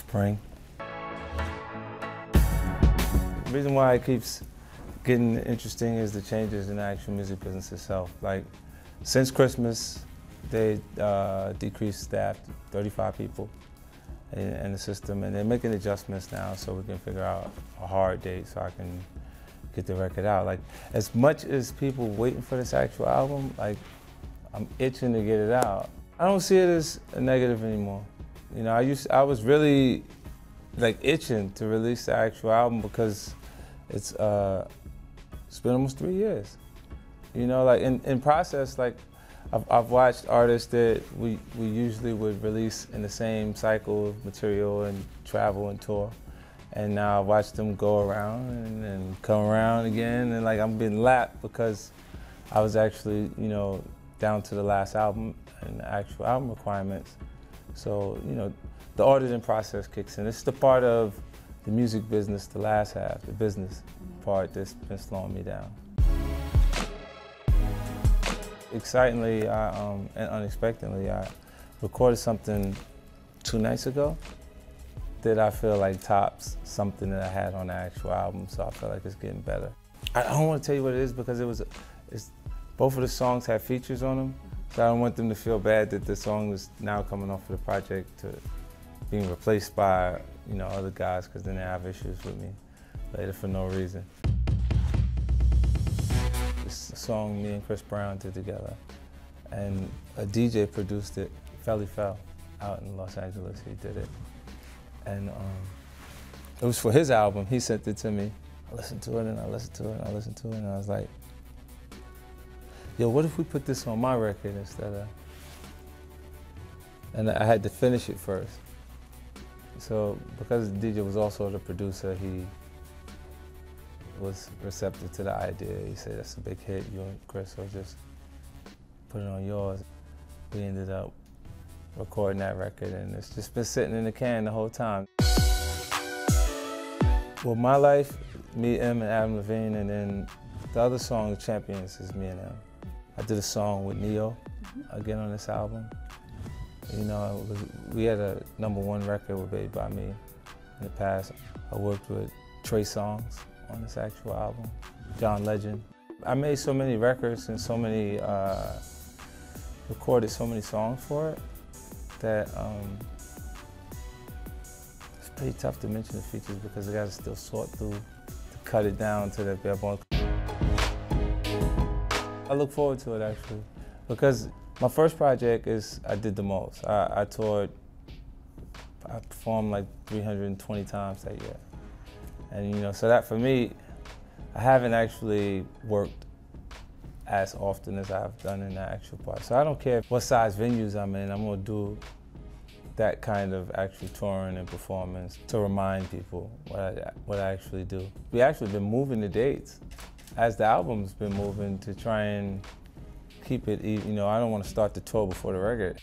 spring. The reason why it keeps getting interesting is the changes in the actual music business itself. Like, since Christmas, they decreased staff to 35 people in the system, and they're making adjustments now so we can figure out a hard date so I can get the record out. Like, as much as people waiting for this actual album, like, I'm itching to get it out. I don't see it as a negative anymore. You know, I was really like itching to release the actual album because it's been almost 3 years. You know, like in process, like I've watched artists that we usually would release in the same cycle of material and travel and tour. And now I watch them go around and come around again, and like I'm being lapped because I was actually, you know, down to the last album and the actual album requirements. So, you know, the auditing process kicks in. It's the part of the music business, the last half, the business part that's been slowing me down. Excitingly and unexpectedly, I recorded something 2 nights ago that I feel like tops something that I had on the actual album, so I feel like it's getting better. I don't want to tell you what it is because both of the songs have features on them, so I don't want them to feel bad that the song is now coming off of the project to being replaced by, you know, other guys, because then they have issues with me later for no reason. It's a song me and Chris Brown did together, and a DJ produced it, Felly Fell, out in Los Angeles. He did it, and it was for his album. He sent it to me. I listened to it and I listened to it and I listened to it, and I was like, yo, what if we put this on my record instead of... And I had to finish it first. So because the DJ was also the producer, he was receptive to the idea. He said, that's a big hit, you and Chris, so just put it on yours. We ended up recording that record, and it's just been sitting in the can the whole time. Well, my life, me, Em, and Adam Levine, and then the other song, Champions, is me and Em. I did a song with Neo again on this album. You know, we had a #1 record with Baby by Me in the past. I worked with Trey Songz on this actual album, John Legend. I made so many records and so many, recorded so many songs for it that it's pretty tough to mention the features because I gotta still sort through to cut it down to the bare bones. I look forward to it actually, because my first project is I did the most. I toured, I performed like 320 times that year. And you know, so that for me, I haven't actually worked as often as I've done in the actual part. So I don't care what size venues I'm in, I'm gonna do that kind of actual touring and performance to remind people what I actually do. We actually been moving the dates as the album's been moving to try and keep it, you know, I don't want to start the tour before the record.